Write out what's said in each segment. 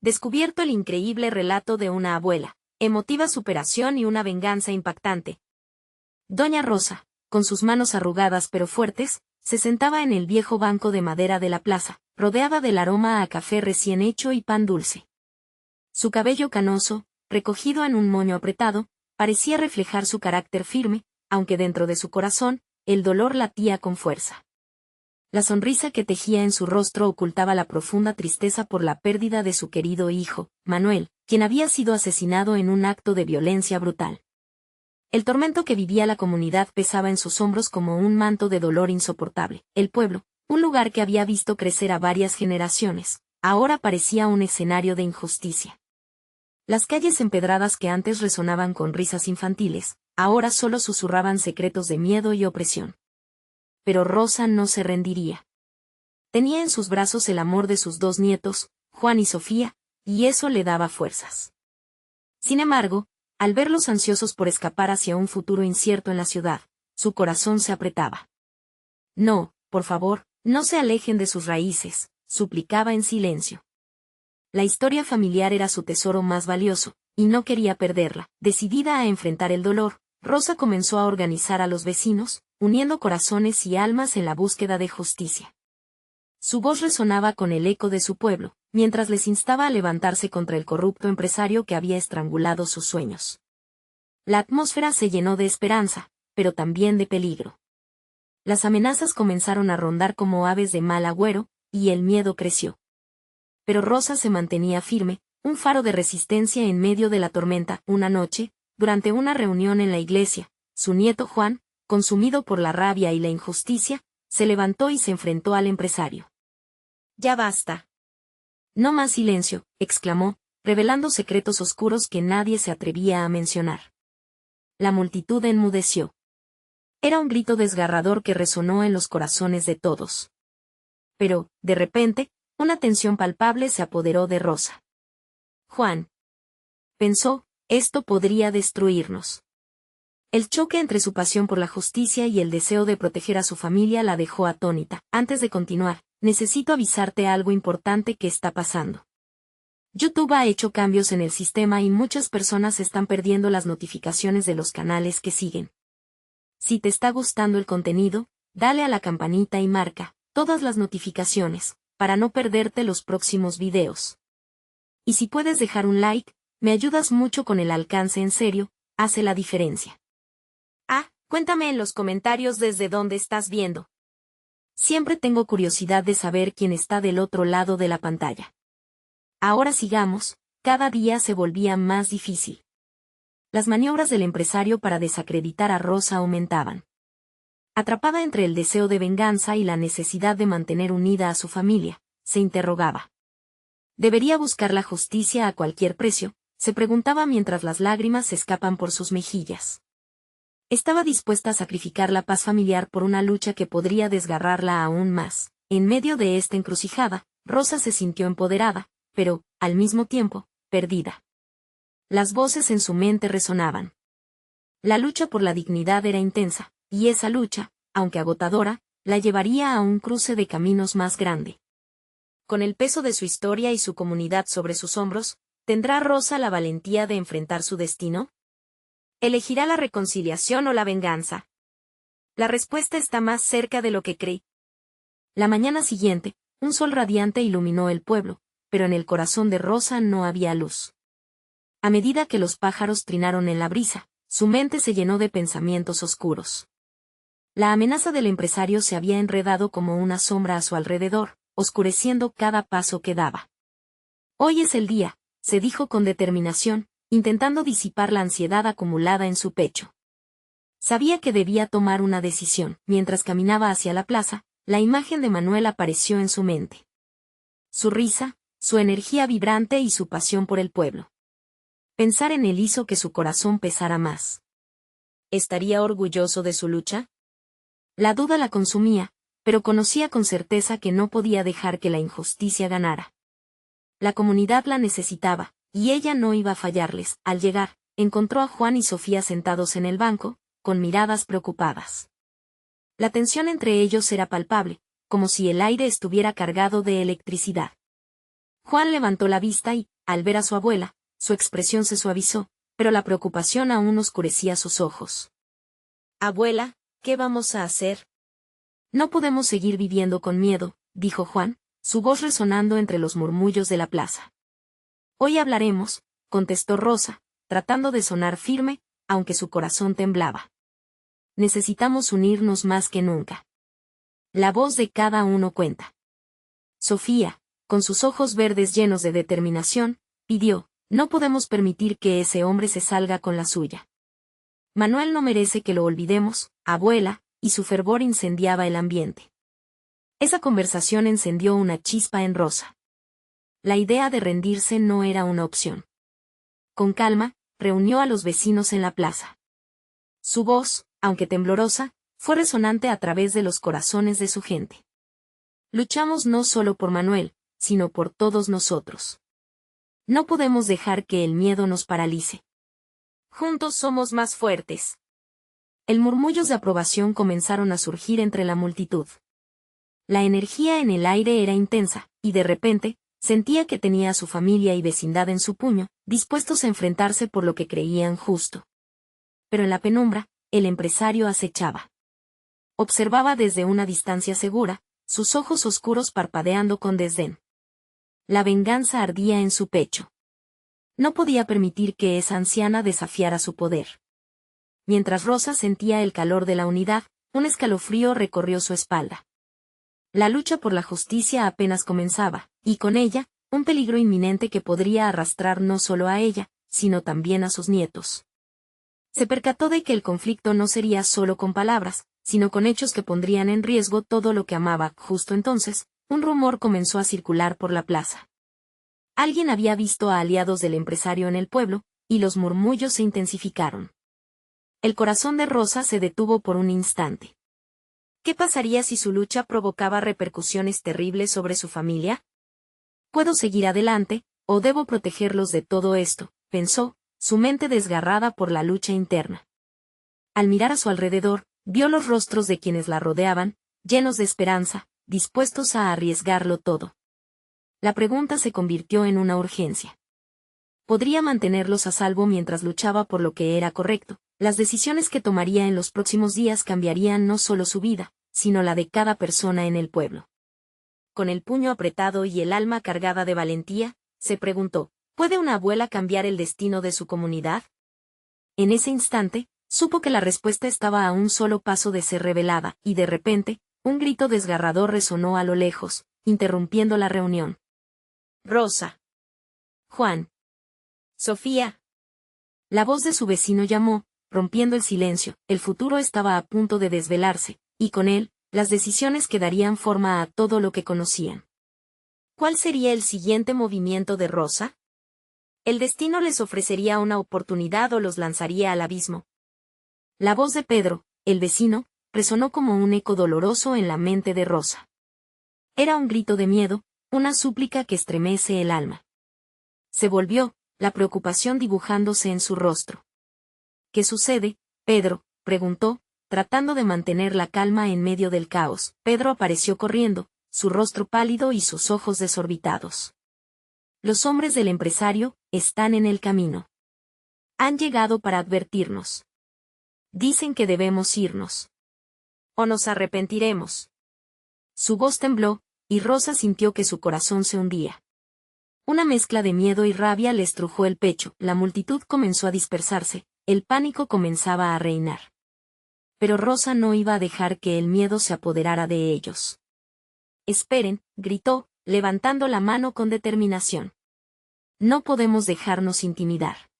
descubierto el increíble relato de una abuela, emotiva superación y una venganza impactante. Doña Rosa, con sus manos arrugadas pero fuertes, se sentaba en el viejo banco de madera de la plaza, rodeada del aroma a café recién hecho y pan dulce. Su cabello canoso, recogido en un moño apretado, parecía reflejar su carácter firme, aunque dentro de su corazón, el dolor latía con fuerza. La sonrisa que tejía en su rostro ocultaba la profunda tristeza por la pérdida de su querido hijo, Manuel, quien había sido asesinado en un acto de violencia brutal. El tormento que vivía la comunidad pesaba en sus hombros como un manto de dolor insoportable. El pueblo, un lugar que había visto crecer a varias generaciones, ahora parecía un escenario de injusticia. Las calles empedradas que antes resonaban con risas infantiles, ahora solo susurraban secretos de miedo y opresión. Pero Rosa no se rendiría. Tenía en sus brazos el amor de sus dos nietos, Juan y Sofía, y eso le daba fuerzas. Sin embargo, al verlos ansiosos por escapar hacia un futuro incierto en la ciudad, su corazón se apretaba. No, por favor, no se alejen de sus raíces, suplicaba en silencio. La historia familiar era su tesoro más valioso, y no quería perderla. Decidida a enfrentar el dolor, Rosa comenzó a organizar a los vecinos, uniendo corazones y almas en la búsqueda de justicia. Su voz resonaba con el eco de su pueblo, mientras les instaba a levantarse contra el corrupto empresario que había estrangulado sus sueños. La atmósfera se llenó de esperanza, pero también de peligro. Las amenazas comenzaron a rondar como aves de mal agüero, y el miedo creció. Pero Rosa se mantenía firme, un faro de resistencia en medio de la tormenta. Una noche, durante una reunión en la iglesia, su nieto Juan, consumido por la rabia y la injusticia, se levantó y se enfrentó al empresario. «Ya basta». «No más silencio», exclamó, revelando secretos oscuros que nadie se atrevía a mencionar. La multitud enmudeció. Era un grito desgarrador que resonó en los corazones de todos. Pero, de repente, una tensión palpable se apoderó de Rosa. «Juan», pensó, «esto podría destruirnos». El choque entre su pasión por la justicia y el deseo de proteger a su familia la dejó atónita. «Antes de continuar, necesito avisarte algo importante que está pasando. YouTube ha hecho cambios en el sistema y muchas personas están perdiendo las notificaciones de los canales que siguen. Si te está gustando el contenido, dale a la campanita y marca todas las notificaciones, para no perderte los próximos videos. Y si puedes dejar un like, me ayudas mucho con el alcance. En serio, hace la diferencia. Cuéntame en los comentarios desde dónde estás viendo. Siempre tengo curiosidad de saber quién está del otro lado de la pantalla. Ahora sigamos, cada día se volvía más difícil. Las maniobras del empresario para desacreditar a Rosa aumentaban. Atrapada entre el deseo de venganza y la necesidad de mantener unida a su familia, se interrogaba. ¿Debería buscar la justicia a cualquier precio?, se preguntaba mientras las lágrimas se escapan por sus mejillas. Estaba dispuesta a sacrificar la paz familiar por una lucha que podría desgarrarla aún más. En medio de esta encrucijada, Rosa se sintió empoderada, pero, al mismo tiempo, perdida. Las voces en su mente resonaban. La lucha por la dignidad era intensa, y esa lucha, aunque agotadora, la llevaría a un cruce de caminos más grande. Con el peso de su historia y su comunidad sobre sus hombros, ¿tendrá Rosa la valentía de enfrentar su destino? ¿Elegirá la reconciliación o la venganza? La respuesta está más cerca de lo que cree. La mañana siguiente, un sol radiante iluminó el pueblo, pero en el corazón de Rosa no había luz. A medida que los pájaros trinaron en la brisa, su mente se llenó de pensamientos oscuros. La amenaza del empresario se había enredado como una sombra a su alrededor, oscureciendo cada paso que daba. «Hoy es el día», se dijo con determinación, intentando disipar la ansiedad acumulada en su pecho. Sabía que debía tomar una decisión. Mientras caminaba hacia la plaza, la imagen de Manuel apareció en su mente. Su risa, su energía vibrante y su pasión por el pueblo. Pensar en él hizo que su corazón pesara más. ¿Estaría orgulloso de su lucha? La duda la consumía, pero conocía con certeza que no podía dejar que la injusticia ganara. La comunidad la necesitaba, y ella no iba a fallarles. Al llegar, encontró a Juan y Sofía sentados en el banco, con miradas preocupadas. La tensión entre ellos era palpable, como si el aire estuviera cargado de electricidad. Juan levantó la vista y, al ver a su abuela, su expresión se suavizó, pero la preocupación aún oscurecía sus ojos. «Abuela, ¿qué vamos a hacer?» «No podemos seguir viviendo con miedo», dijo Juan, su voz resonando entre los murmullos de la plaza. «Hoy hablaremos», contestó Rosa, tratando de sonar firme, aunque su corazón temblaba. «Necesitamos unirnos más que nunca. La voz de cada uno cuenta». Sofía, con sus ojos verdes llenos de determinación, pidió: «No podemos permitir que ese hombre se salga con la suya. Manuel no merece que lo olvidemos, abuela», y su fervor incendiaba el ambiente. Esa conversación encendió una chispa en Rosa. La idea de rendirse no era una opción. Con calma, reunió a los vecinos en la plaza. Su voz, aunque temblorosa, fue resonante a través de los corazones de su gente. «Luchamos no solo por Manuel, sino por todos nosotros. No podemos dejar que el miedo nos paralice. Juntos somos más fuertes». El murmullos de aprobación comenzaron a surgir entre la multitud. La energía en el aire era intensa, y de repente, sentía que tenía a su familia y vecindad en su puño, dispuestos a enfrentarse por lo que creían justo. Pero en la penumbra, el empresario acechaba. Observaba desde una distancia segura, sus ojos oscuros parpadeando con desdén. La venganza ardía en su pecho. No podía permitir que esa anciana desafiara su poder. Mientras Rosa sentía el calor de la unidad, un escalofrío recorrió su espalda. La lucha por la justicia apenas comenzaba, y con ella, un peligro inminente que podría arrastrar no solo a ella, sino también a sus nietos. Se percató de que el conflicto no sería solo con palabras, sino con hechos que pondrían en riesgo todo lo que amaba. Justo entonces, un rumor comenzó a circular por la plaza. Alguien había visto a aliados del empresario en el pueblo, y los murmullos se intensificaron. El corazón de Rosa se detuvo por un instante. ¿Qué pasaría si su lucha provocaba repercusiones terribles sobre su familia? «¿Puedo seguir adelante, o debo protegerlos de todo esto?», pensó, su mente desgarrada por la lucha interna. Al mirar a su alrededor, vio los rostros de quienes la rodeaban, llenos de esperanza, dispuestos a arriesgarlo todo. La pregunta se convirtió en una urgencia. ¿Podría mantenerlos a salvo mientras luchaba por lo que era correcto? Las decisiones que tomaría en los próximos días cambiarían no solo su vida, sino la de cada persona en el pueblo. Con el puño apretado y el alma cargada de valentía, se preguntó: ¿puede una abuela cambiar el destino de su comunidad? En ese instante, supo que la respuesta estaba a un solo paso de ser revelada, y de repente, un grito desgarrador resonó a lo lejos, interrumpiendo la reunión. «Rosa. Juan. Sofía». La voz de su vecino llamó, rompiendo el silencio. El futuro estaba a punto de desvelarse, y con él, las decisiones que darían forma a todo lo que conocían. ¿Cuál sería el siguiente movimiento de Rosa? ¿El destino les ofrecería una oportunidad o los lanzaría al abismo? La voz de Pedro, el vecino, resonó como un eco doloroso en la mente de Rosa. Era un grito de miedo, una súplica que estremece el alma. Se volvió, la preocupación dibujándose en su rostro. «¿Qué sucede, Pedro?», preguntó, tratando de mantener la calma en medio del caos. Pedro apareció corriendo, su rostro pálido y sus ojos desorbitados. «Los hombres del empresario están en el camino. Han llegado para advertirnos. Dicen que debemos irnos. O nos arrepentiremos». Su voz tembló, y Rosa sintió que su corazón se hundía. Una mezcla de miedo y rabia le estrujó el pecho. La multitud comenzó a dispersarse, el pánico comenzaba a reinar. Pero Rosa no iba a dejar que el miedo se apoderara de ellos. «Esperen», gritó, levantando la mano con determinación. «No podemos dejarnos intimidar.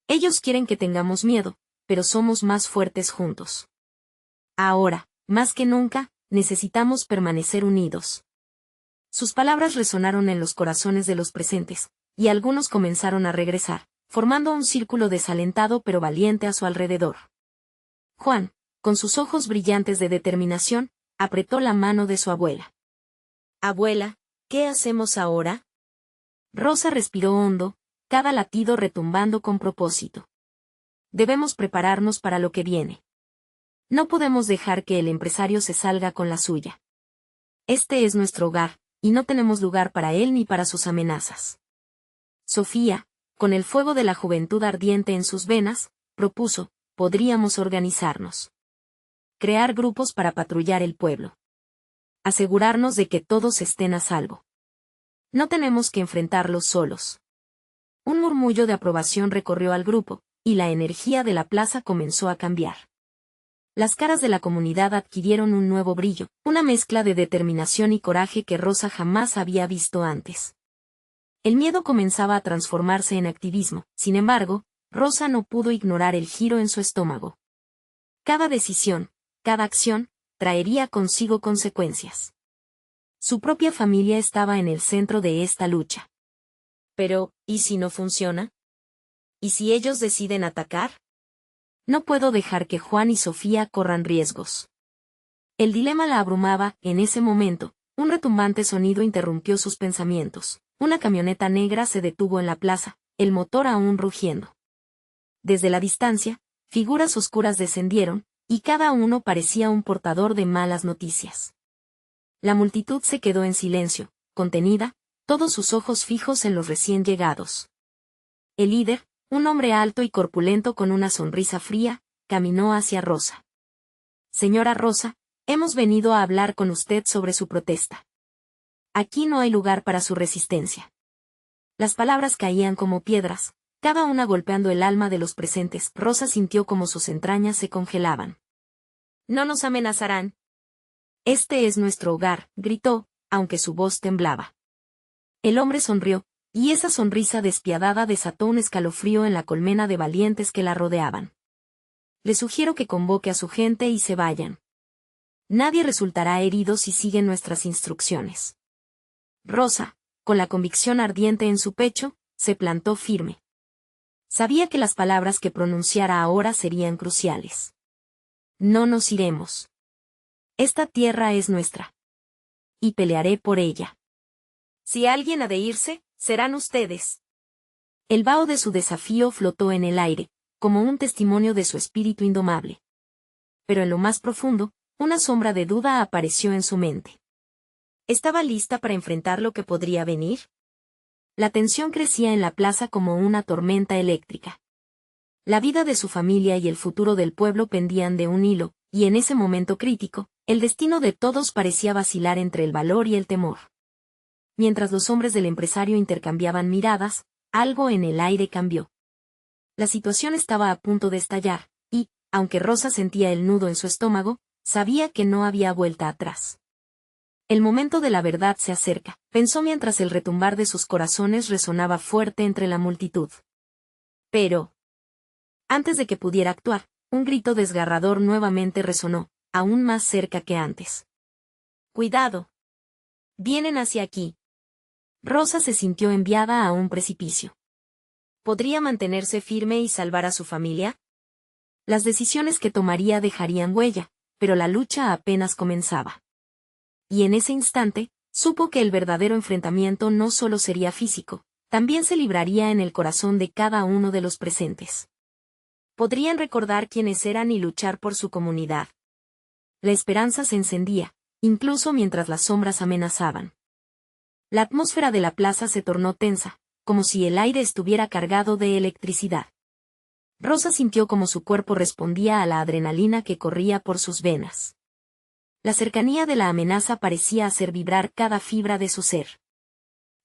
Ellos quieren que tengamos miedo, pero somos más fuertes juntos. Ahora, más que nunca, necesitamos permanecer unidos». Sus palabras resonaron en los corazones de los presentes, y algunos comenzaron a regresar, formando un círculo desalentado pero valiente a su alrededor. Juan, con sus ojos brillantes de determinación, apretó la mano de su abuela. «Abuela, ¿qué hacemos ahora?». Rosa respiró hondo, cada latido retumbando con propósito. «Debemos prepararnos para lo que viene. No podemos dejar que el empresario se salga con la suya. Este es nuestro hogar, y no tenemos lugar para él ni para sus amenazas. Sofía, con el fuego de la juventud ardiente en sus venas, propuso: podríamos organizarnos. Crear grupos para patrullar el pueblo. Asegurarnos de que todos estén a salvo. No tenemos que enfrentarlos solos. Un murmullo de aprobación recorrió al grupo, y la energía de la plaza comenzó a cambiar. Las caras de la comunidad adquirieron un nuevo brillo, una mezcla de determinación y coraje que Rosa jamás había visto antes. El miedo comenzaba a transformarse en activismo, sin embargo, Rosa no pudo ignorar el giro en su estómago. Cada decisión, cada acción, traería consigo consecuencias. Su propia familia estaba en el centro de esta lucha. Pero, ¿y si no funciona? ¿Y si ellos deciden atacar? No puedo dejar que Juan y Sofía corran riesgos. El dilema la abrumaba. En ese momento, un retumbante sonido interrumpió sus pensamientos. Una camioneta negra se detuvo en la plaza, el motor aún rugiendo. Desde la distancia, figuras oscuras descendieron, y cada uno parecía un portador de malas noticias. La multitud se quedó en silencio, contenida, todos sus ojos fijos en los recién llegados. El líder, un hombre alto y corpulento con una sonrisa fría, caminó hacia Rosa. Señora Rosa, hemos venido a hablar con usted sobre su protesta. Aquí no hay lugar para su resistencia. Las palabras caían como piedras, cada una golpeando el alma de los presentes. Rosa sintió como sus entrañas se congelaban. No nos amenazarán. Este es nuestro hogar, gritó, aunque su voz temblaba. El hombre sonrió, y esa sonrisa despiadada desató un escalofrío en la colmena de valientes que la rodeaban. Le sugiero que convoque a su gente y se vayan. Nadie resultará herido si siguen nuestras instrucciones. Rosa, con la convicción ardiente en su pecho, se plantó firme. Sabía que las palabras que pronunciara ahora serían cruciales. No nos iremos. Esta tierra es nuestra. Y pelearé por ella. Si alguien ha de irse, serán ustedes. El vaho de su desafío flotó en el aire, como un testimonio de su espíritu indomable. Pero en lo más profundo, una sombra de duda apareció en su mente. ¿Estaba lista para enfrentar lo que podría venir? La tensión crecía en la plaza como una tormenta eléctrica. La vida de su familia y el futuro del pueblo pendían de un hilo, y en ese momento crítico, el destino de todos parecía vacilar entre el valor y el temor. Mientras los hombres del empresario intercambiaban miradas, algo en el aire cambió. La situación estaba a punto de estallar, y, aunque Rosa sentía el nudo en su estómago, sabía que no había vuelta atrás. El momento de la verdad se acerca, pensó mientras el retumbar de sus corazones resonaba fuerte entre la multitud. Pero, antes de que pudiera actuar, un grito desgarrador nuevamente resonó, aún más cerca que antes. ¡Cuidado! Vienen hacia aquí. Rosa se sintió enviada a un precipicio. ¿Podría mantenerse firme y salvar a su familia? Las decisiones que tomaría dejarían huella, pero la lucha apenas comenzaba. Y en ese instante, supo que el verdadero enfrentamiento no solo sería físico, también se libraría en el corazón de cada uno de los presentes. Podrían recordar quiénes eran y luchar por su comunidad. La esperanza se encendía, incluso mientras las sombras amenazaban. La atmósfera de la plaza se tornó tensa, como si el aire estuviera cargado de electricidad. Rosa sintió como su cuerpo respondía a la adrenalina que corría por sus venas. La cercanía de la amenaza parecía hacer vibrar cada fibra de su ser.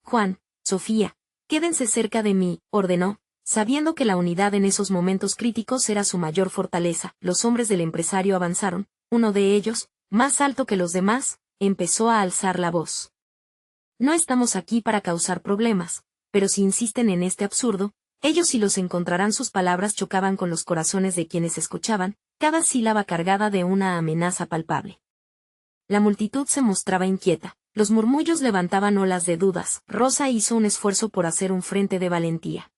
Juan, Sofía, quédense cerca de mí, ordenó, sabiendo que la unidad en esos momentos críticos era su mayor fortaleza. Los hombres del empresario avanzaron, uno de ellos, más alto que los demás, empezó a alzar la voz. No estamos aquí para causar problemas, pero si insisten en este absurdo, ellos sí los encontrarán. Sus palabras chocaban con los corazones de quienes escuchaban, cada sílaba cargada de una amenaza palpable. La multitud se mostraba inquieta, los murmullos levantaban olas de dudas. Rosa hizo un esfuerzo por hacer un frente de valentía.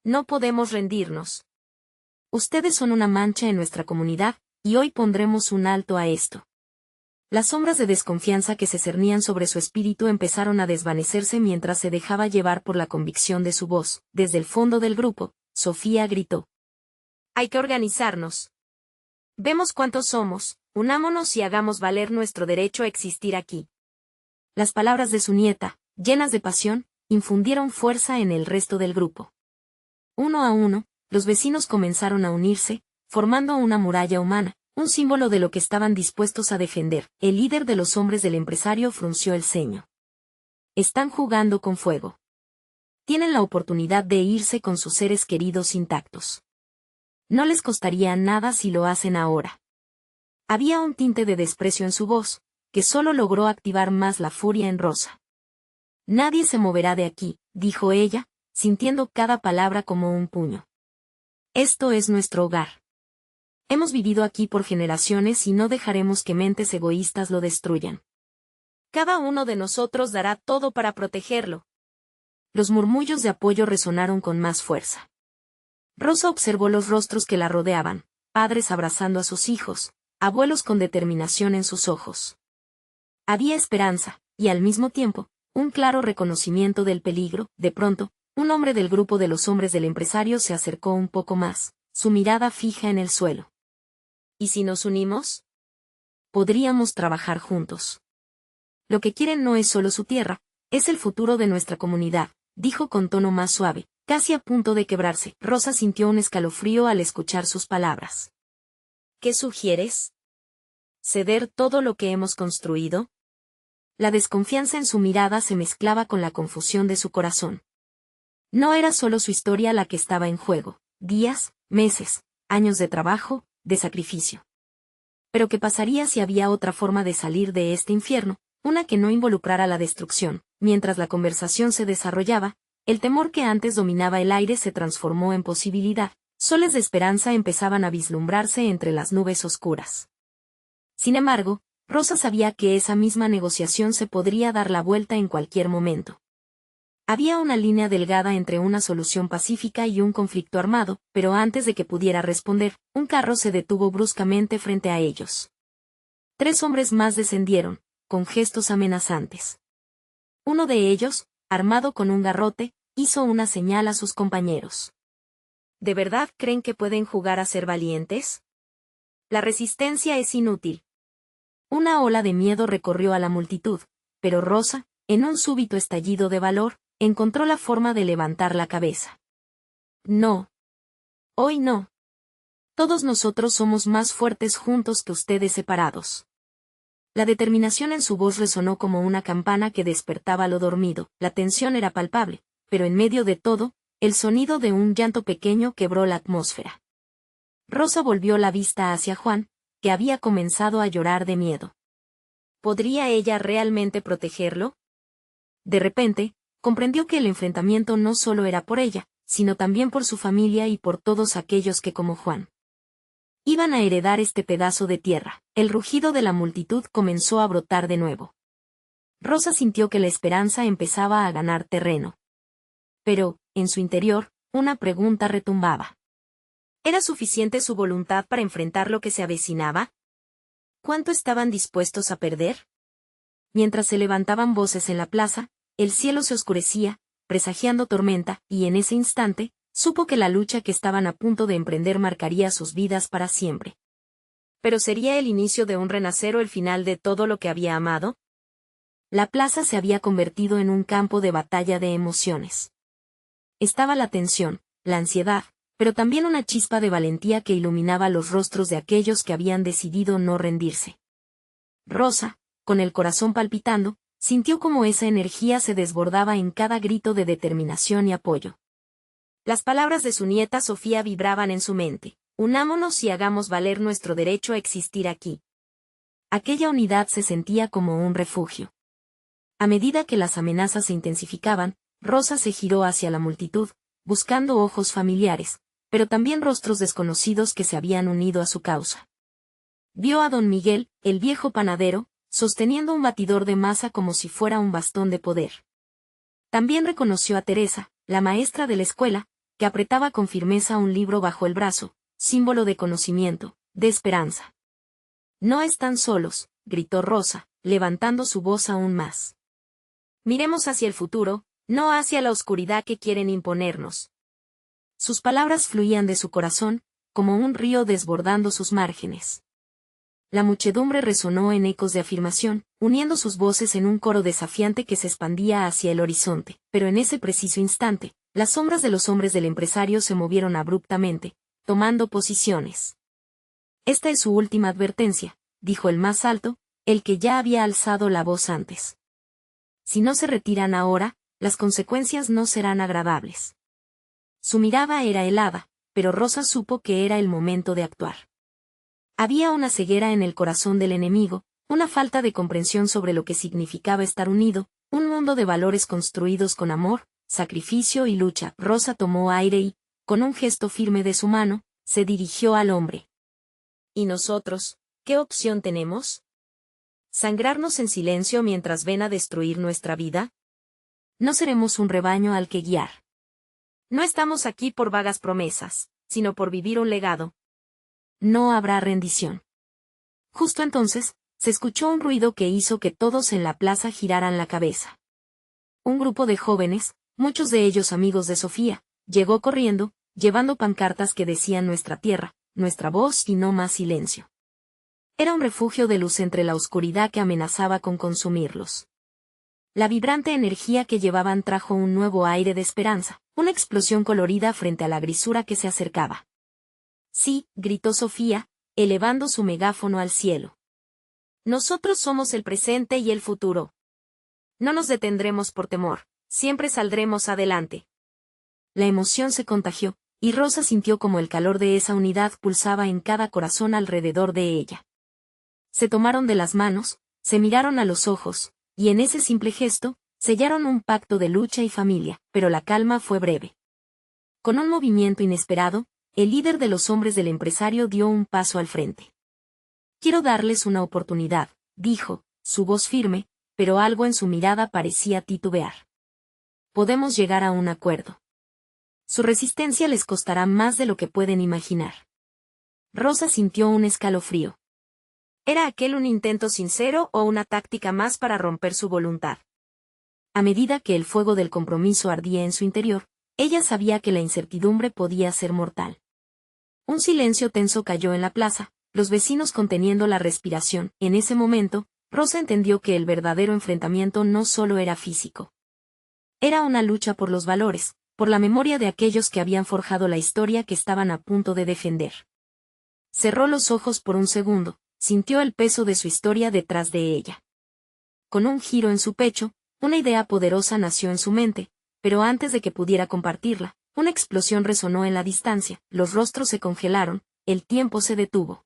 No podemos rendirnos. Ustedes son una mancha en nuestra comunidad, y hoy pondremos un alto a esto. Las sombras de desconfianza que se cernían sobre su espíritu empezaron a desvanecerse mientras se dejaba llevar por la convicción de su voz. Desde el fondo del grupo, Sofía gritó. Hay que organizarnos. Vemos cuántos somos, unámonos y hagamos valer nuestro derecho a existir aquí. Las palabras de su nieta, llenas de pasión, infundieron fuerza en el resto del grupo. Uno a uno, los vecinos comenzaron a unirse, formando una muralla humana, un símbolo de lo que estaban dispuestos a defender. El líder de los hombres del empresario frunció el ceño. Están jugando con fuego. Tienen la oportunidad de irse con sus seres queridos intactos. No les costaría nada si lo hacen ahora. Había un tinte de desprecio en su voz, que solo logró activar más la furia en Rosa. Nadie se moverá de aquí, dijo ella, sintiendo cada palabra como un puño. Esto es nuestro hogar. Hemos vivido aquí por generaciones y no dejaremos que mentes egoístas lo destruyan. Cada uno de nosotros dará todo para protegerlo. Los murmullos de apoyo resonaron con más fuerza. Rosa observó los rostros que la rodeaban, padres abrazando a sus hijos, abuelos con determinación en sus ojos. Había esperanza, y al mismo tiempo, un claro reconocimiento del peligro. De pronto, un hombre del grupo de los hombres del empresario se acercó un poco más, su mirada fija en el suelo. ¿Y si nos unimos? Podríamos trabajar juntos. Lo que quieren no es solo su tierra, es el futuro de nuestra comunidad, dijo con tono más suave, casi a punto de quebrarse. Rosa sintió un escalofrío al escuchar sus palabras. ¿Qué sugieres? ¿Ceder todo lo que hemos construido? La desconfianza en su mirada se mezclaba con la confusión de su corazón. No era solo su historia la que estaba en juego, días, meses, años de trabajo, de sacrificio. Pero ¿qué pasaría si había otra forma de salir de este infierno, una que no involucrara la destrucción? Mientras la conversación se desarrollaba, el temor que antes dominaba el aire se transformó en posibilidad, soles de esperanza empezaban a vislumbrarse entre las nubes oscuras. Sin embargo, Rosa sabía que esa misma negociación se podría dar la vuelta en cualquier momento. Había una línea delgada entre una solución pacífica y un conflicto armado, pero antes de que pudiera responder, un carro se detuvo bruscamente frente a ellos. 3 hombres más descendieron, con gestos amenazantes. Uno de ellos, armado con un garrote, hizo una señal a sus compañeros. ¿De verdad creen que pueden jugar a ser valientes? La resistencia es inútil. Una ola de miedo recorrió a la multitud, pero Rosa, en un súbito estallido de valor, encontró la forma de levantar la cabeza. No. Hoy no. Todos nosotros somos más fuertes juntos que ustedes separados. La determinación en su voz resonó como una campana que despertaba lo dormido. La tensión era palpable, pero en medio de todo, el sonido de un llanto pequeño quebró la atmósfera. Rosa volvió la vista hacia Juan, que había comenzado a llorar de miedo. ¿Podría ella realmente protegerlo? De repente, comprendió que el enfrentamiento no solo era por ella, sino también por su familia y por todos aquellos que como Juan iban a heredar este pedazo de tierra. El rugido de la multitud comenzó a brotar de nuevo. Rosa sintió que la esperanza empezaba a ganar terreno. Pero, en su interior, una pregunta retumbaba. ¿Era suficiente su voluntad para enfrentar lo que se avecinaba? ¿Cuánto estaban dispuestos a perder? Mientras se levantaban voces en la plaza, el cielo se oscurecía, presagiando tormenta, y en ese instante, supo que la lucha que estaban a punto de emprender marcaría sus vidas para siempre. ¿Pero sería el inicio de un renacer o el final de todo lo que había amado? La plaza se había convertido en un campo de batalla de emociones. Estaba la tensión, la ansiedad, pero también una chispa de valentía que iluminaba los rostros de aquellos que habían decidido no rendirse. Rosa, con el corazón palpitando, sintió como esa energía se desbordaba en cada grito de determinación y apoyo. Las palabras de su nieta Sofía vibraban en su mente. Unámonos y hagamos valer nuestro derecho a existir aquí. Aquella unidad se sentía como un refugio. A medida que las amenazas se intensificaban, Rosa se giró hacia la multitud, buscando ojos familiares, pero también rostros desconocidos que se habían unido a su causa. Vio a don Miguel, el viejo panadero, sosteniendo un batidor de masa como si fuera un bastón de poder. También reconoció a Teresa, la maestra de la escuela, que apretaba con firmeza un libro bajo el brazo, símbolo de conocimiento, de esperanza. No están solos, gritó Rosa, levantando su voz aún más. Miremos hacia el futuro, no hacia la oscuridad que quieren imponernos. Sus palabras fluían de su corazón, como un río desbordando sus márgenes. La muchedumbre resonó en ecos de afirmación, uniendo sus voces en un coro desafiante que se expandía hacia el horizonte, pero en ese preciso instante, las sombras de los hombres del empresario se movieron abruptamente, tomando posiciones. Esta es su última advertencia, dijo el más alto, el que ya había alzado la voz antes. Si no se retiran ahora, las consecuencias no serán agradables. Su mirada era helada, pero Rosa supo que era el momento de actuar. Había una ceguera en el corazón del enemigo, una falta de comprensión sobre lo que significaba estar unido, un mundo de valores construidos con amor, sacrificio y lucha. Rosa tomó aire y, con un gesto firme de su mano, se dirigió al hombre. ¿Y nosotros, qué opción tenemos? ¿Sangrarnos en silencio mientras ven a destruir nuestra vida? No seremos un rebaño al que guiar. No estamos aquí por vagas promesas, sino por vivir un legado. No habrá rendición. Justo entonces, se escuchó un ruido que hizo que todos en la plaza giraran la cabeza. Un grupo de jóvenes, muchos de ellos amigos de Sofía, llegó corriendo, llevando pancartas que decían nuestra tierra, nuestra voz y no más silencio. Era un refugio de luz entre la oscuridad que amenazaba con consumirlos. La vibrante energía que llevaban trajo un nuevo aire de esperanza, una explosión colorida frente a la grisura que se acercaba. Sí, gritó Sofía, elevando su megáfono al cielo. Nosotros somos el presente y el futuro. No nos detendremos por temor, siempre saldremos adelante. La emoción se contagió, y Rosa sintió como el calor de esa unidad pulsaba en cada corazón alrededor de ella. Se tomaron de las manos, se miraron a los ojos, y en ese simple gesto, sellaron un pacto de lucha y familia, pero la calma fue breve. Con un movimiento inesperado, el líder de los hombres del empresario dio un paso al frente. Quiero darles una oportunidad, dijo, su voz firme, pero algo en su mirada parecía titubear. Podemos llegar a un acuerdo. Su resistencia les costará más de lo que pueden imaginar. Rosa sintió un escalofrío. ¿Era aquel un intento sincero o una táctica más para romper su voluntad? A medida que el fuego del compromiso ardía en su interior, ella sabía que la incertidumbre podía ser mortal. Un silencio tenso cayó en la plaza, los vecinos conteniendo la respiración. En ese momento, Rosa entendió que el verdadero enfrentamiento no solo era físico. Era una lucha por los valores, por la memoria de aquellos que habían forjado la historia que estaban a punto de defender. Cerró los ojos por un segundo, sintió el peso de su historia detrás de ella. Con un giro en su pecho, una idea poderosa nació en su mente, pero antes de que pudiera compartirla, una explosión resonó en la distancia, los rostros se congelaron, el tiempo se detuvo.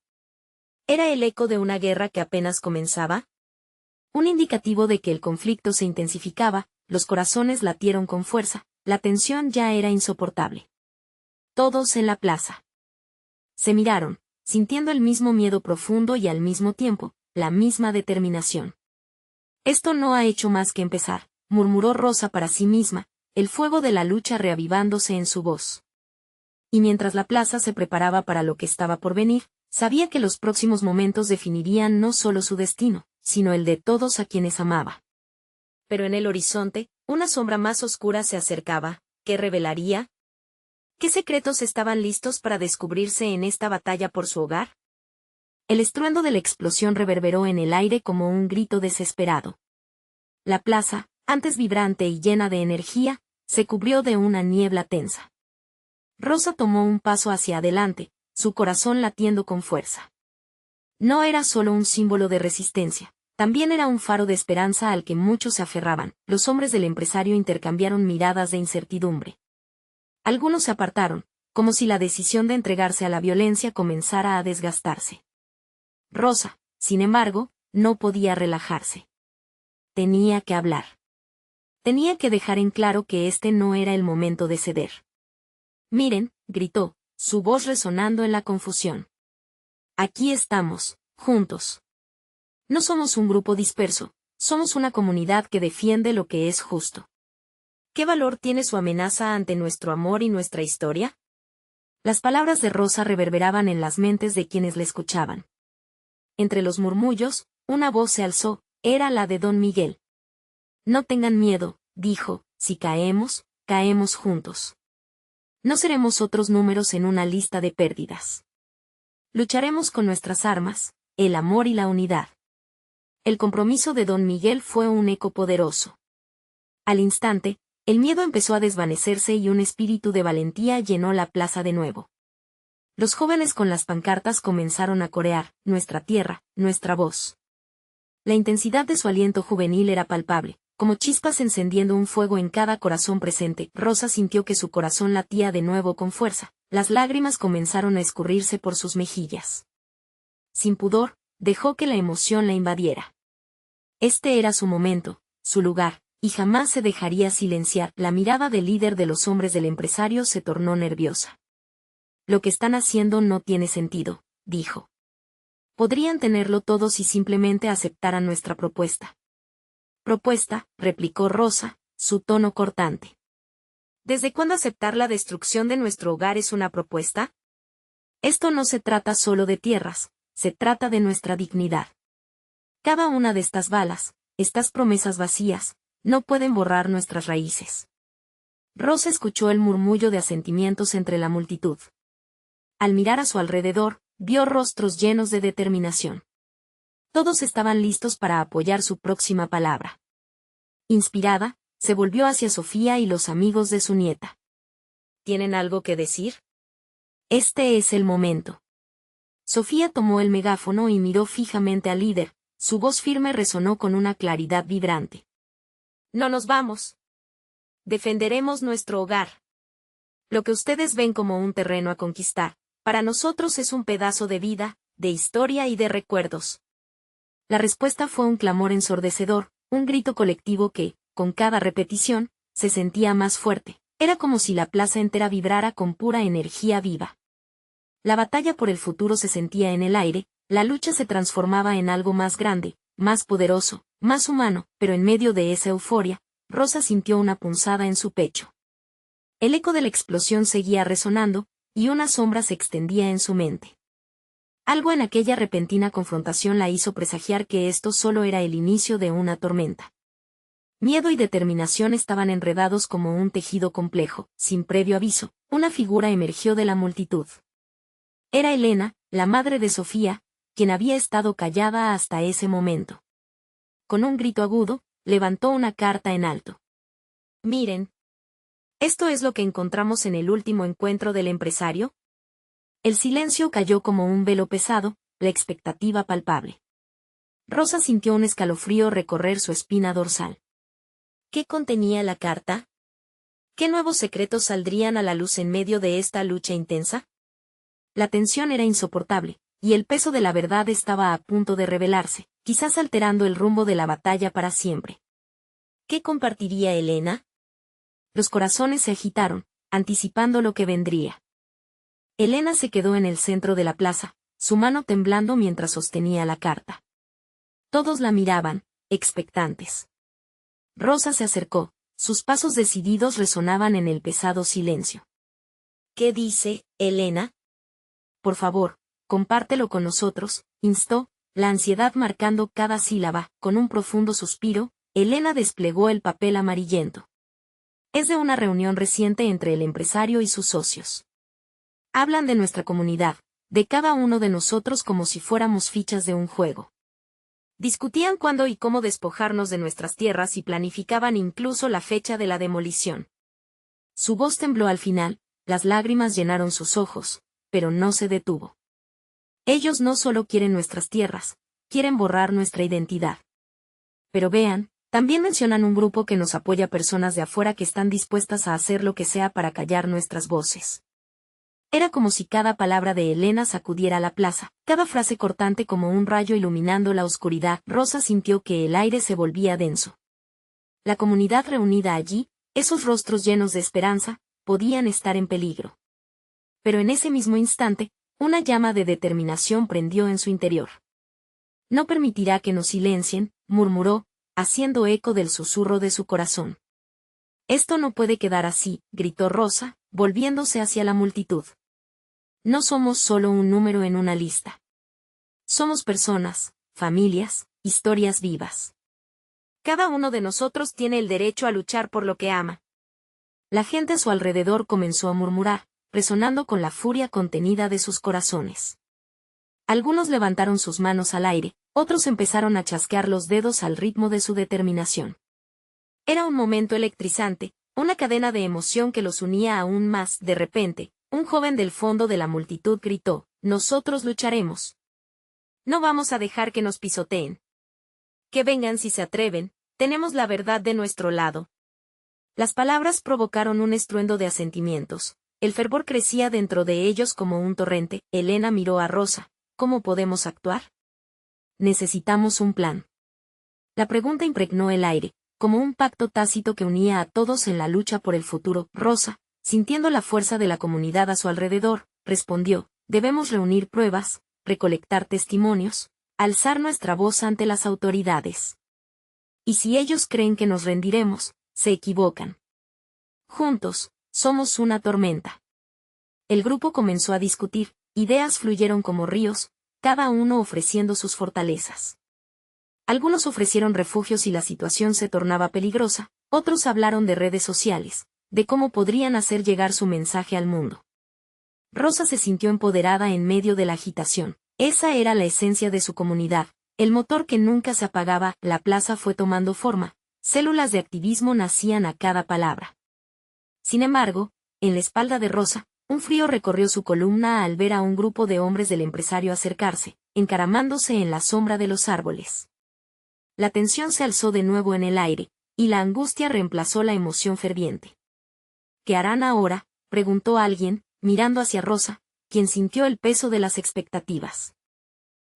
¿Era el eco de una guerra que apenas comenzaba? Un indicativo de que el conflicto se intensificaba, los corazones latieron con fuerza, la tensión ya era insoportable. Todos en la plaza. Se miraron, sintiendo el mismo miedo profundo y al mismo tiempo, la misma determinación. Esto no ha hecho más que empezar, murmuró Rosa para sí misma, el fuego de la lucha reavivándose en su voz. Y mientras la plaza se preparaba para lo que estaba por venir, sabía que los próximos momentos definirían no solo su destino, sino el de todos a quienes amaba. Pero en el horizonte, una sombra más oscura se acercaba, ¿qué revelaría? ¿Qué secretos estaban listos para descubrirse en esta batalla por su hogar? El estruendo de la explosión reverberó en el aire como un grito desesperado. La plaza, antes vibrante y llena de energía, se cubrió de una niebla tensa. Rosa tomó un paso hacia adelante, su corazón latiendo con fuerza. No era solo un símbolo de resistencia, también era un faro de esperanza al que muchos se aferraban. Los hombres del empresario intercambiaron miradas de incertidumbre. Algunos se apartaron, como si la decisión de entregarse a la violencia comenzara a desgastarse. Rosa, sin embargo, no podía relajarse. Tenía que hablar. Tenía que dejar en claro que este no era el momento de ceder. Miren, gritó, su voz resonando en la confusión. Aquí estamos, juntos. No somos un grupo disperso, somos una comunidad que defiende lo que es justo. ¿Qué valor tiene su amenaza ante nuestro amor y nuestra historia? Las palabras de Rosa reverberaban en las mentes de quienes le escuchaban. Entre los murmullos, una voz se alzó, era la de don Miguel. No tengan miedo, dijo, si caemos, caemos juntos. No seremos otros números en una lista de pérdidas. Lucharemos con nuestras armas, el amor y la unidad. El compromiso de don Miguel fue un eco poderoso. Al instante, el miedo empezó a desvanecerse y un espíritu de valentía llenó la plaza de nuevo. Los jóvenes con las pancartas comenzaron a corear: nuestra tierra, nuestra voz. La intensidad de su aliento juvenil era palpable, como chispas encendiendo un fuego en cada corazón presente. Rosa sintió que su corazón latía de nuevo con fuerza, las lágrimas comenzaron a escurrirse por sus mejillas. Sin pudor, dejó que la emoción la invadiera. Este era su momento, su lugar, y jamás se dejaría silenciar. La mirada del líder de los hombres del empresario se tornó nerviosa. Lo que están haciendo no tiene sentido, dijo. Podrían tenerlo todo si simplemente aceptaran nuestra propuesta. Propuesta, replicó Rosa, su tono cortante. ¿Desde cuándo aceptar la destrucción de nuestro hogar es una propuesta? Esto no se trata solo de tierras, se trata de nuestra dignidad. Cada una de estas balas, estas promesas vacías, no pueden borrar nuestras raíces. Rosa escuchó el murmullo de asentimientos entre la multitud. Al mirar a su alrededor, vio rostros llenos de determinación. Todos estaban listos para apoyar su próxima palabra. Inspirada, se volvió hacia Sofía y los amigos de su nieta. ¿Tienen algo que decir? Este es el momento. Sofía tomó el megáfono y miró fijamente al líder, su voz firme resonó con una claridad vibrante. No nos vamos. Defenderemos nuestro hogar. Lo que ustedes ven como un terreno a conquistar, para nosotros es un pedazo de vida, de historia y de recuerdos. La respuesta fue un clamor ensordecedor, un grito colectivo que, con cada repetición, se sentía más fuerte. Era como si la plaza entera vibrara con pura energía viva. La batalla por el futuro se sentía en el aire, la lucha se transformaba en algo más grande, más poderoso, más humano, pero en medio de esa euforia, Rosa sintió una punzada en su pecho. El eco de la explosión seguía resonando, y una sombra se extendía en su mente. Algo en aquella repentina confrontación la hizo presagiar que esto solo era el inicio de una tormenta. Miedo y determinación estaban enredados como un tejido complejo. Sin previo aviso, una figura emergió de la multitud. Era Elena, la madre de Sofía, quien había estado callada hasta ese momento. Con un grito agudo, levantó una carta en alto. Miren. ¿Esto es lo que encontramos en el último encuentro del empresario? El silencio cayó como un velo pesado, la expectativa palpable. Rosa sintió un escalofrío recorrer su espina dorsal. ¿Qué contenía la carta? ¿Qué nuevos secretos saldrían a la luz en medio de esta lucha intensa? La tensión era insoportable, y el peso de la verdad estaba a punto de revelarse, quizás alterando el rumbo de la batalla para siempre. ¿Qué compartiría Elena? Los corazones se agitaron, anticipando lo que vendría. Elena se quedó en el centro de la plaza, su mano temblando mientras sostenía la carta. Todos la miraban, expectantes. Rosa se acercó, sus pasos decididos resonaban en el pesado silencio. ¿Qué dice, Elena? Por favor, compártelo con nosotros, instó, la ansiedad marcando cada sílaba. Con un profundo suspiro, Elena desplegó el papel amarillento. Es de una reunión reciente entre el empresario y sus socios. Hablan de nuestra comunidad, de cada uno de nosotros como si fuéramos fichas de un juego. Discutían cuándo y cómo despojarnos de nuestras tierras y planificaban incluso la fecha de la demolición. Su voz tembló al final, las lágrimas llenaron sus ojos, pero no se detuvo. Ellos no solo quieren nuestras tierras, quieren borrar nuestra identidad. Pero vean, también mencionan un grupo que nos apoya, personas de afuera que están dispuestas a hacer lo que sea para callar nuestras voces. Era como si cada palabra de Elena sacudiera la plaza, cada frase cortante como un rayo iluminando la oscuridad. Rosa sintió que el aire se volvía denso. La comunidad reunida allí, esos rostros llenos de esperanza, podían estar en peligro. Pero en ese mismo instante, una llama de determinación prendió en su interior. No permitirá que nos silencien, murmuró, haciendo eco del susurro de su corazón. Esto no puede quedar así, gritó Rosa, volviéndose hacia la multitud. No somos solo un número en una lista. Somos personas, familias, historias vivas. Cada uno de nosotros tiene el derecho a luchar por lo que ama. La gente a su alrededor comenzó a murmurar, resonando con la furia contenida de sus corazones. Algunos levantaron sus manos al aire, otros empezaron a chasquear los dedos al ritmo de su determinación. Era un momento electrizante, una cadena de emoción que los unía aún más. De repente, un joven del fondo de la multitud gritó: «Nosotros lucharemos. No vamos a dejar que nos pisoteen. Que vengan si se atreven, tenemos la verdad de nuestro lado». Las palabras provocaron un estruendo de asentimientos. El fervor crecía dentro de ellos como un torrente. Elena miró a Rosa. «¿Cómo podemos actuar? Necesitamos un plan». La pregunta impregnó el aire, como un pacto tácito que unía a todos en la lucha por el futuro. Rosa, sintiendo la fuerza de la comunidad a su alrededor, respondió: «Debemos reunir pruebas, recolectar testimonios, alzar nuestra voz ante las autoridades. Y si ellos creen que nos rendiremos, se equivocan. Juntos, somos una tormenta». El grupo comenzó a discutir, ideas fluyeron como ríos, cada uno ofreciendo sus fortalezas. Algunos ofrecieron refugio si la situación se tornaba peligrosa, otros hablaron de redes sociales, de cómo podrían hacer llegar su mensaje al mundo. Rosa se sintió empoderada en medio de la agitación. Esa era la esencia de su comunidad, el motor que nunca se apagaba. La plaza fue tomando forma, células de activismo nacían a cada palabra. Sin embargo, en la espalda de Rosa, un frío recorrió su columna al ver a un grupo de hombres del empresario acercarse, encaramándose en la sombra de los árboles. La tensión se alzó de nuevo en el aire, y la angustia reemplazó la emoción ferviente. «¿Qué harán ahora?», preguntó alguien, mirando hacia Rosa, quien sintió el peso de las expectativas.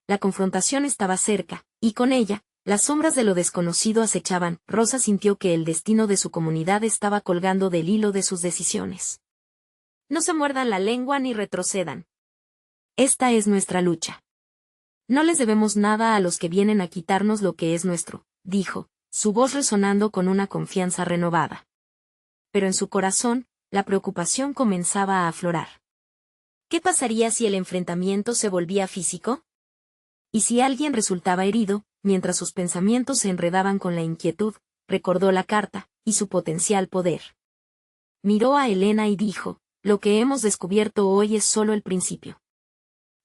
La confrontación estaba cerca, y con ella, las sombras de lo desconocido acechaban. Rosa sintió que el destino de su comunidad estaba colgando del hilo de sus decisiones. «No se muerdan la lengua ni retrocedan. Esta es nuestra lucha. No les debemos nada a los que vienen a quitarnos lo que es nuestro», dijo, su voz resonando con una confianza renovada. Pero en su corazón, la preocupación comenzaba a aflorar. ¿Qué pasaría si el enfrentamiento se volvía físico? ¿Y si alguien resultaba herido? Mientras sus pensamientos se enredaban con la inquietud, recordó la carta, y su potencial poder. Miró a Elena y dijo: «Lo que hemos descubierto hoy es solo el principio.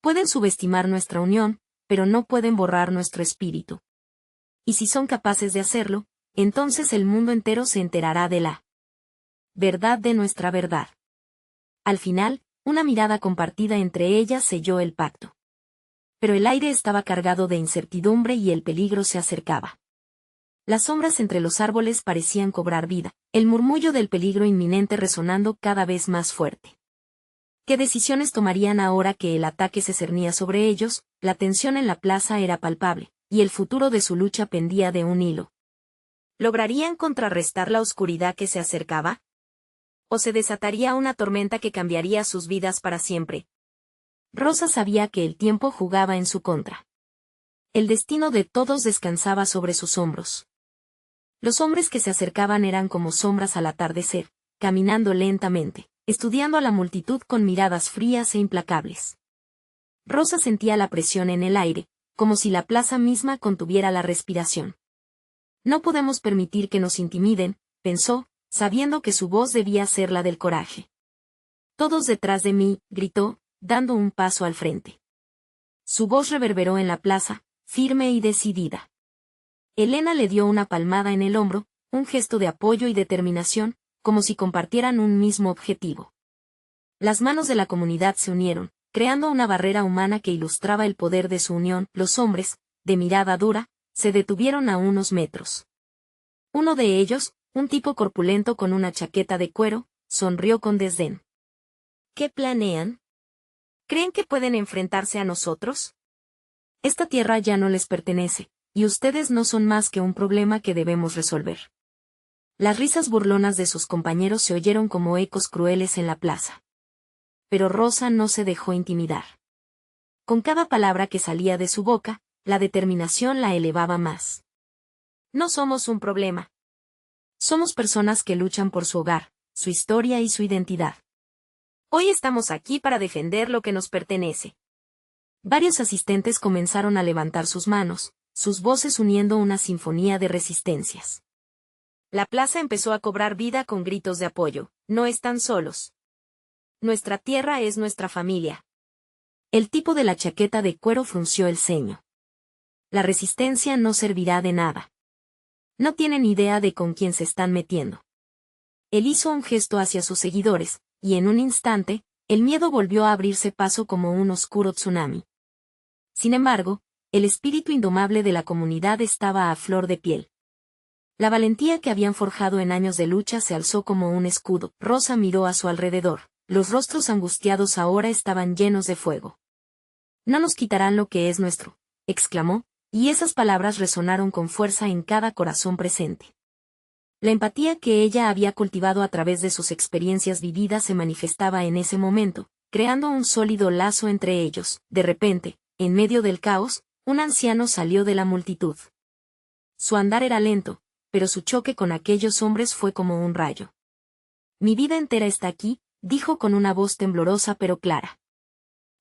Pueden subestimar nuestra unión, pero no pueden borrar nuestro espíritu. Y si son capaces de hacerlo, entonces el mundo entero se enterará de la verdad de nuestra verdad». Al final, una mirada compartida entre ellas selló el pacto. Pero el aire estaba cargado de incertidumbre y el peligro se acercaba. Las sombras entre los árboles parecían cobrar vida, el murmullo del peligro inminente resonando cada vez más fuerte. ¿Qué decisiones tomarían ahora que el ataque se cernía sobre ellos? La tensión en la plaza era palpable, y el futuro de su lucha pendía de un hilo. ¿Lograrían contrarrestar la oscuridad que se acercaba? ¿O se desataría una tormenta que cambiaría sus vidas para siempre? Rosa sabía que el tiempo jugaba en su contra. El destino de todos descansaba sobre sus hombros. Los hombres que se acercaban eran como sombras al atardecer, caminando lentamente, estudiando a la multitud con miradas frías e implacables. Rosa sentía la presión en el aire, como si la plaza misma contuviera la respiración. «No podemos permitir que nos intimiden», pensó, sabiendo que su voz debía ser la del coraje. «Todos detrás de mí», gritó, dando un paso al frente. Su voz reverberó en la plaza, firme y decidida. Elena le dio una palmada en el hombro, un gesto de apoyo y determinación, como si compartieran un mismo objetivo. Las manos de la comunidad se unieron, creando una barrera humana que ilustraba el poder de su unión. Los hombres, de mirada dura, se detuvieron a unos metros. Uno de ellos, un tipo corpulento con una chaqueta de cuero, sonrió con desdén. «¿Qué planean? ¿Creen que pueden enfrentarse a nosotros? Esta tierra ya no les pertenece, y ustedes no son más que un problema que debemos resolver». Las risas burlonas de sus compañeros se oyeron como ecos crueles en la plaza. Pero Rosa no se dejó intimidar. Con cada palabra que salía de su boca, la determinación la elevaba más. «No somos un problema. Somos personas que luchan por su hogar, su historia y su identidad. Hoy estamos aquí para defender lo que nos pertenece». Varios asistentes comenzaron a levantar sus manos, sus voces uniendo una sinfonía de resistencias. La plaza empezó a cobrar vida con gritos de apoyo. «No están solos. Nuestra tierra es nuestra familia. El tipo de la chaqueta de cuero frunció el ceño. La resistencia no servirá de nada. No tienen idea de con quién se están metiendo. Él hizo un gesto hacia sus seguidores, y en un instante, el miedo volvió a abrirse paso como un oscuro tsunami. Sin embargo, el espíritu indomable de la comunidad estaba a flor de piel. La valentía que habían forjado en años de lucha se alzó como un escudo. Rosa miró a su alrededor. Los rostros angustiados ahora estaban llenos de fuego. «No nos quitarán lo que es nuestro», exclamó, y esas palabras resonaron con fuerza en cada corazón presente. La empatía que ella había cultivado a través de sus experiencias vividas se manifestaba en ese momento, creando un sólido lazo entre ellos. De repente, en medio del caos, un anciano salió de la multitud. Su andar era lento, pero su choque con aquellos hombres fue como un rayo. «Mi vida entera está aquí», dijo con una voz temblorosa pero clara.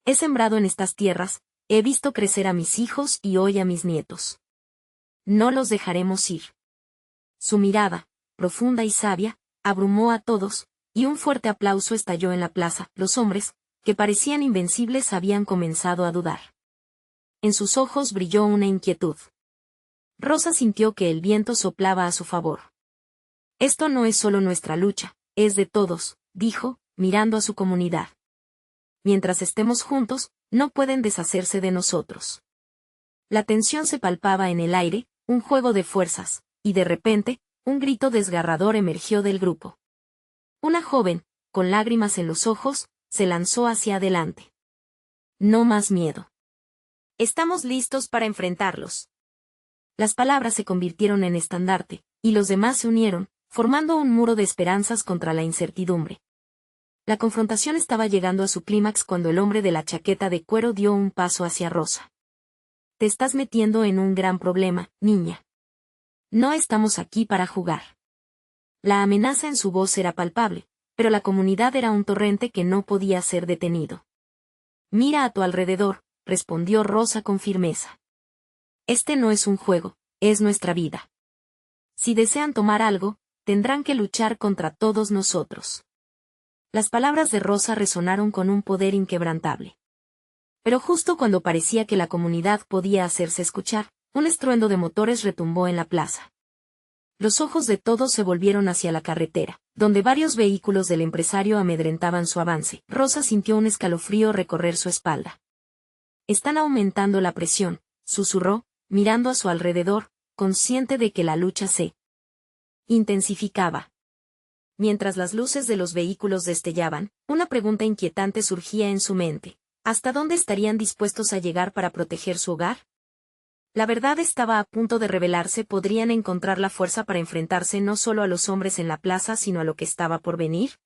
«He sembrado en estas tierras, he visto crecer a mis hijos y hoy a mis nietos. No los dejaremos ir». Su mirada, profunda y sabia, abrumó a todos, y un fuerte aplauso estalló en la plaza. Los hombres, que parecían invencibles, habían comenzado a dudar. En sus ojos brilló una inquietud. Rosa sintió que el viento soplaba a su favor. «Esto no es solo nuestra lucha, es de todos», dijo, mirando a su comunidad. «Mientras estemos juntos, no pueden deshacerse de nosotros». La tensión se palpaba en el aire, un juego de fuerzas, y de repente, un grito desgarrador emergió del grupo. Una joven, con lágrimas en los ojos, se lanzó hacia adelante. «No más miedo. Estamos listos para enfrentarlos». Las palabras se convirtieron en estandarte, y los demás se unieron, formando un muro de esperanzas contra la incertidumbre. La confrontación estaba llegando a su clímax cuando el hombre de la chaqueta de cuero dio un paso hacia Rosa. «Te estás metiendo en un gran problema, niña. No estamos aquí para jugar». La amenaza en su voz era palpable, pero la comunidad era un torrente que no podía ser detenido. «Mira a tu alrededor», respondió Rosa con firmeza. «Este no es un juego, es nuestra vida. Si desean tomar algo, tendrán que luchar contra todos nosotros». Las palabras de Rosa resonaron con un poder inquebrantable. Pero justo cuando parecía que la comunidad podía hacerse escuchar, un estruendo de motores retumbó en la plaza. Los ojos de todos se volvieron hacia la carretera, donde varios vehículos del empresario amedrentaban su avance. Rosa sintió un escalofrío recorrer su espalda. «Están aumentando la presión», susurró, mirando a su alrededor, consciente de que la lucha se intensificaba. Mientras las luces de los vehículos destellaban, una pregunta inquietante surgía en su mente. ¿Hasta dónde estarían dispuestos a llegar para proteger su hogar? La verdad estaba a punto de revelarse. ¿Podrían encontrar la fuerza para enfrentarse no solo a los hombres en la plaza sino a lo que estaba por venir?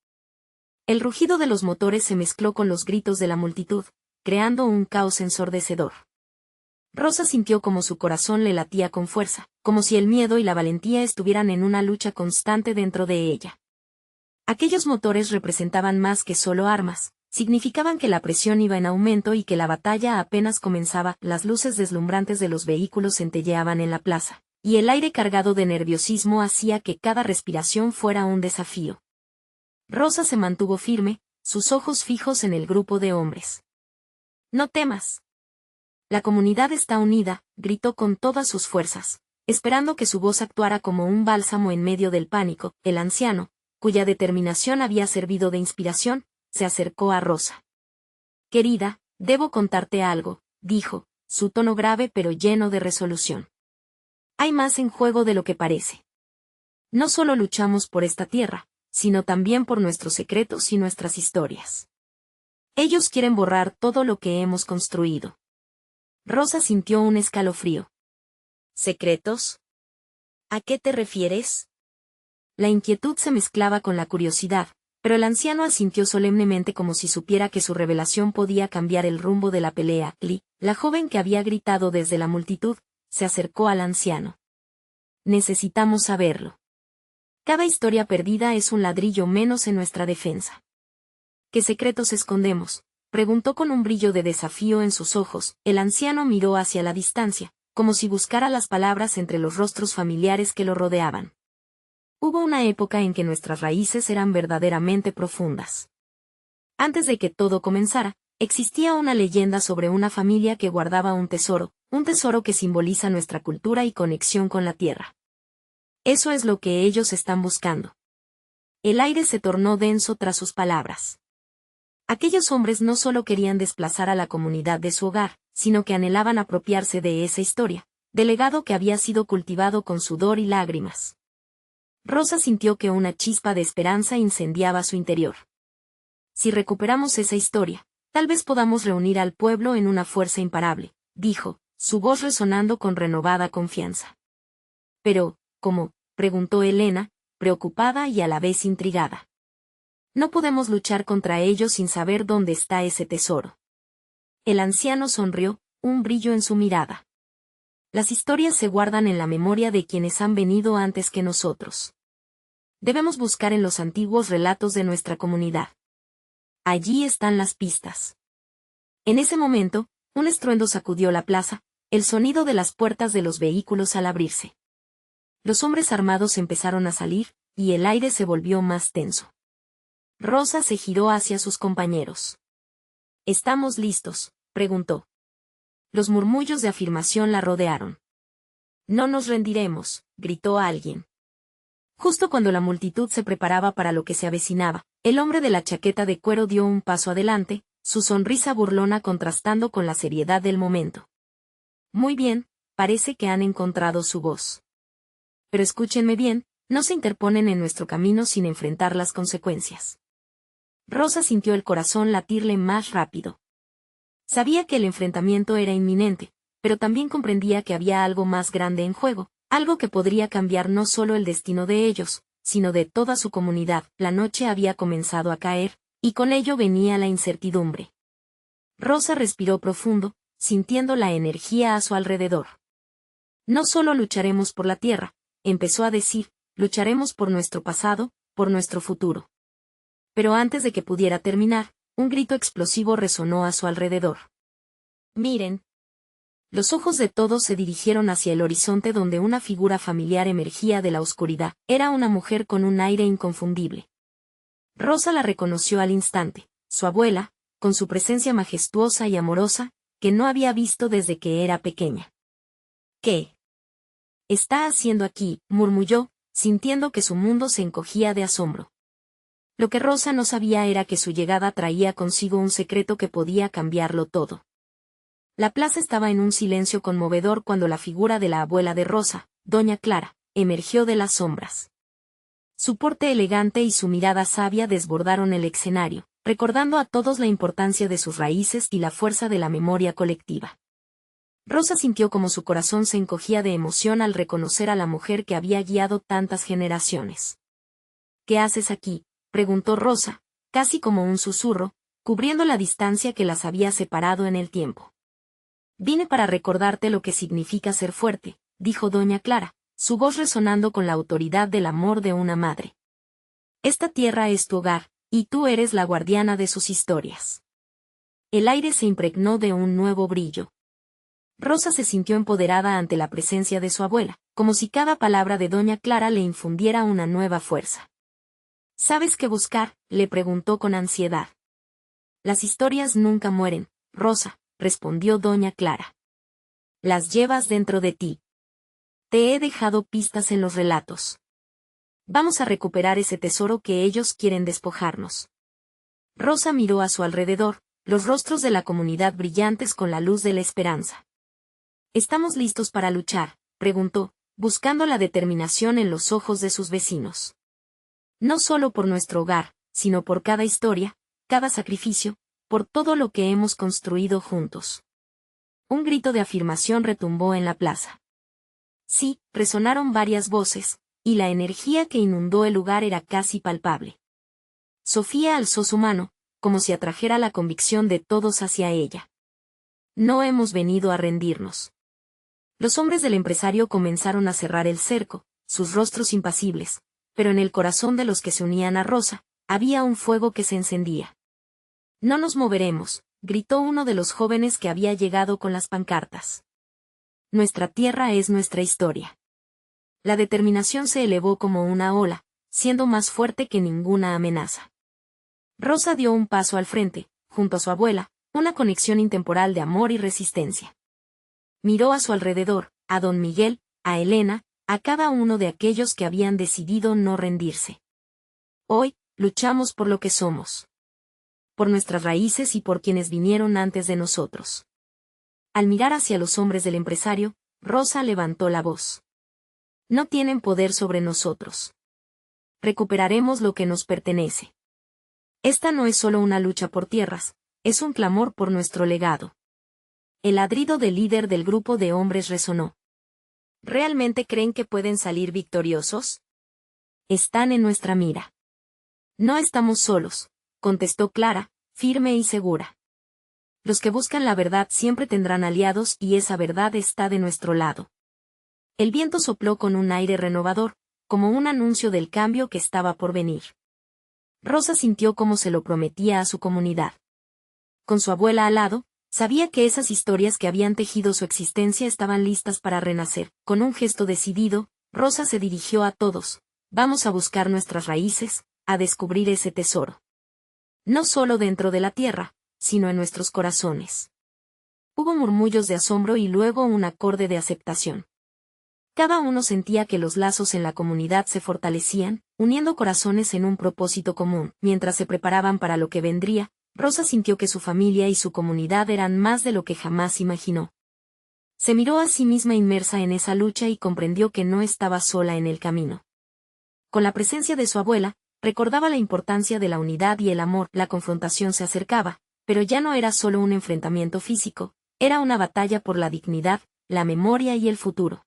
El rugido de los motores se mezcló con los gritos de la multitud, creando un caos ensordecedor. Rosa sintió como su corazón le latía con fuerza, como si el miedo y la valentía estuvieran en una lucha constante dentro de ella. Aquellos motores representaban más que solo armas, significaban que la presión iba en aumento y que la batalla apenas comenzaba. Las luces deslumbrantes de los vehículos centelleaban en la plaza, y el aire cargado de nerviosismo hacía que cada respiración fuera un desafío. Rosa se mantuvo firme, sus ojos fijos en el grupo de hombres. «No temas. La comunidad está unida», gritó con todas sus fuerzas, esperando que su voz actuara como un bálsamo en medio del pánico. El anciano, cuya determinación había servido de inspiración, se acercó a Rosa. «Querida, debo contarte algo», dijo, su tono grave pero lleno de resolución. «Hay más en juego de lo que parece. No solo luchamos por esta tierra, sino también por nuestros secretos y nuestras historias. Ellos quieren borrar todo lo que hemos construido». Rosa sintió un escalofrío. «¿Secretos? ¿A qué te refieres?». La inquietud se mezclaba con la curiosidad, pero el anciano asintió solemnemente como si supiera que su revelación podía cambiar el rumbo de la pelea. Li, la joven que había gritado desde la multitud, se acercó al anciano. «Necesitamos saberlo. Cada historia perdida es un ladrillo menos en nuestra defensa». «¿Qué secretos escondemos?», preguntó con un brillo de desafío en sus ojos. El anciano miró hacia la distancia, como si buscara las palabras entre los rostros familiares que lo rodeaban. «Hubo una época en que nuestras raíces eran verdaderamente profundas. Antes de que todo comenzara, Existía una leyenda sobre una familia que guardaba un tesoro que simboliza nuestra cultura y conexión con la tierra. Eso es lo que ellos están buscando. El aire se tornó denso tras sus palabras. Aquellos hombres no solo querían desplazar a la comunidad de su hogar, sino que anhelaban apropiarse de esa historia, del legado que había sido cultivado con sudor y lágrimas. Rosa sintió que una chispa de esperanza incendiaba su interior. Si recuperamos esa historia, tal vez podamos reunir al pueblo en una fuerza imparable, dijo, su voz resonando con renovada confianza. Pero, ¿cómo?, preguntó Elena, preocupada y a la vez intrigada. No podemos luchar contra ellos sin saber dónde está ese tesoro. El anciano sonrió, un brillo en su mirada. Las historias se guardan en la memoria de quienes han venido antes que nosotros. Debemos buscar en los antiguos relatos de nuestra comunidad. Allí están las pistas. En ese momento, un estruendo sacudió la plaza, el sonido de las puertas de los vehículos al abrirse. Los hombres armados empezaron a salir, y el aire se volvió más tenso. Rosa se giró hacia sus compañeros. ¿Estamos listos?, preguntó. Los murmullos de afirmación la rodearon. No nos rendiremos, gritó alguien. Justo cuando la multitud se preparaba para lo que se avecinaba, el hombre de la chaqueta de cuero dio un paso adelante, su sonrisa burlona contrastando con la seriedad del momento. Muy bien, parece que han encontrado su voz. Pero escúchenme bien, no se interponen en nuestro camino sin enfrentar las consecuencias. Rosa sintió el corazón latirle más rápido. Sabía que el enfrentamiento era inminente, pero también comprendía que había algo más grande en juego, algo que podría cambiar no solo el destino de ellos, sino de toda su comunidad. La noche había comenzado a caer, y con ello venía la incertidumbre. Rosa respiró profundo, sintiendo la energía a su alrededor. No solo lucharemos por la tierra, empezó a decir, lucharemos por nuestro pasado, por nuestro futuro. Pero antes de que pudiera terminar, un grito explosivo resonó a su alrededor. ¡Miren! Los ojos de todos se dirigieron hacia el horizonte donde una figura familiar emergía de la oscuridad. Era una mujer con un aire inconfundible. Rosa la reconoció al instante, su abuela, con su presencia majestuosa y amorosa, que no había visto desde que era pequeña. ¿Qué está haciendo aquí?, murmulló, sintiendo que su mundo se encogía de asombro. Lo que Rosa no sabía era que su llegada traía consigo un secreto que podía cambiarlo todo. La plaza estaba en un silencio conmovedor cuando la figura de la abuela de Rosa, doña Clara, emergió de las sombras. Su porte elegante y su mirada sabia desbordaron el escenario, recordando a todos la importancia de sus raíces y la fuerza de la memoria colectiva. Rosa sintió como su corazón se encogía de emoción al reconocer a la mujer que había guiado tantas generaciones. ¿Qué haces aquí?, preguntó Rosa, casi como un susurro, cubriendo la distancia que las había separado en el tiempo. Vine para recordarte lo que significa ser fuerte, dijo doña Clara, su voz resonando con la autoridad del amor de una madre. Esta tierra es tu hogar, y tú eres la guardiana de sus historias. El aire se impregnó de un nuevo brillo. Rosa se sintió empoderada ante la presencia de su abuela, como si cada palabra de doña Clara le infundiera una nueva fuerza. ¿Sabes qué buscar?, le preguntó con ansiedad. Las historias nunca mueren, Rosa, respondió doña Clara. Las llevas dentro de ti. Te he dejado pistas en los relatos. Vamos a recuperar ese tesoro que ellos quieren despojarnos. Rosa miró a su alrededor, los rostros de la comunidad brillantes con la luz de la esperanza. ¿Estamos listos para luchar?, preguntó, buscando la determinación en los ojos de sus vecinos. No solo por nuestro hogar, sino por cada historia, cada sacrificio, por todo lo que hemos construido juntos. Un grito de afirmación retumbó en la plaza. Sí, resonaron varias voces, y la energía que inundó el lugar era casi palpable. Sofía alzó su mano, como si atrajera la convicción de todos hacia ella. No hemos venido a rendirnos. Los hombres del empresario comenzaron a cerrar el cerco, sus rostros impasibles, pero en el corazón de los que se unían a Rosa, había un fuego que se encendía. No nos moveremos, gritó uno de los jóvenes que había llegado con las pancartas. Nuestra tierra es nuestra historia. La determinación se elevó como una ola, siendo más fuerte que ninguna amenaza. Rosa dio un paso al frente, junto a su abuela, Una conexión intemporal de amor y resistencia. Miró a su alrededor, a don Miguel, a Elena, a cada uno de aquellos que habían decidido no rendirse. Hoy, luchamos por lo que somos. Por nuestras raíces y por quienes vinieron antes de nosotros. Al mirar hacia los hombres del empresario, Rosa levantó la voz. No tienen poder sobre nosotros. Recuperaremos lo que nos pertenece. Esta no es solo una lucha por tierras, es un clamor por nuestro legado. El ladrido del líder del grupo de hombres resonó. ¿Realmente creen que pueden salir victoriosos? Están en nuestra mira. No estamos solos, contestó Clara, firme y segura. Los que buscan la verdad siempre tendrán aliados y esa verdad está de nuestro lado. El viento sopló con un aire renovador, como un anuncio del cambio que estaba por venir. Rosa sintió como se lo prometía a su comunidad. Con su abuela al lado, sabía que esas historias que habían tejido su existencia estaban listas para renacer. Con un gesto decidido, Rosa se dirigió a todos. Vamos a buscar nuestras raíces, a descubrir ese tesoro. No solo dentro de la tierra, sino en nuestros corazones. Hubo murmullos de asombro y luego un acorde de aceptación. Cada uno sentía que los lazos en la comunidad se fortalecían, uniendo corazones en un propósito común. Mientras se preparaban para lo que vendría, Rosa sintió que su familia y su comunidad eran más de lo que jamás imaginó. Se miró a sí misma inmersa en esa lucha y comprendió que no estaba sola en el camino. Con la presencia de su abuela, recordaba la importancia de la unidad y el amor. La confrontación se acercaba, pero ya no era solo un enfrentamiento físico, era una batalla por la dignidad, la memoria y el futuro.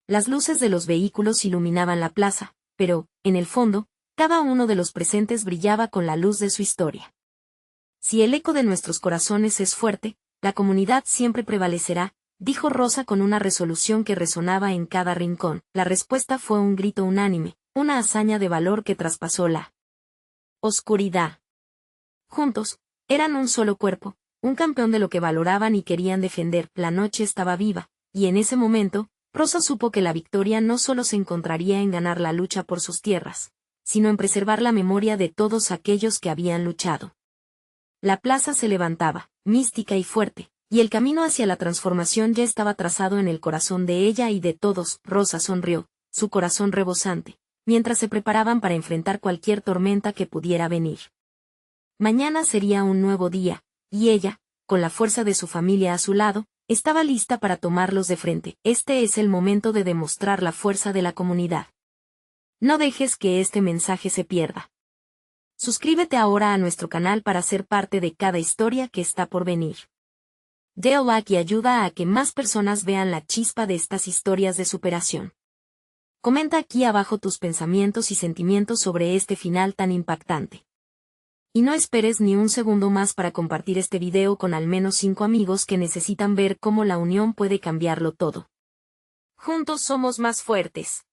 Las luces de los vehículos iluminaban la plaza, pero, en el fondo, cada uno de los presentes brillaba con la luz de su historia. Si el eco de nuestros corazones es fuerte, la comunidad siempre prevalecerá, dijo Rosa con una resolución que resonaba en cada rincón. La respuesta fue un grito unánime, una hazaña de valor que traspasó la oscuridad. Juntos, eran un solo cuerpo, un campeón de lo que valoraban y querían defender. La noche estaba viva, y en ese momento, Rosa supo que la victoria no solo se encontraría en ganar la lucha por sus tierras, sino en preservar la memoria de todos aquellos que habían luchado. La plaza se levantaba, mística y fuerte, y el camino hacia la transformación ya estaba trazado en el corazón de ella y de todos. Rosa sonrió, su corazón rebosante, mientras se preparaban para enfrentar cualquier tormenta que pudiera venir. Mañana sería un nuevo día, y ella, con la fuerza de su familia a su lado, estaba lista para tomarlos de frente. Este es el momento de demostrar la fuerza de la comunidad. No dejes que este mensaje se pierda. Suscríbete ahora a nuestro canal para ser parte de cada historia que está por venir. Dale like y ayuda a que más personas vean la chispa de estas historias de superación. Comenta aquí abajo tus pensamientos y sentimientos sobre este final tan impactante. Y no esperes ni un segundo más para compartir este video con al menos 5 amigos que necesitan ver cómo la unión puede cambiarlo todo. Juntos somos más fuertes.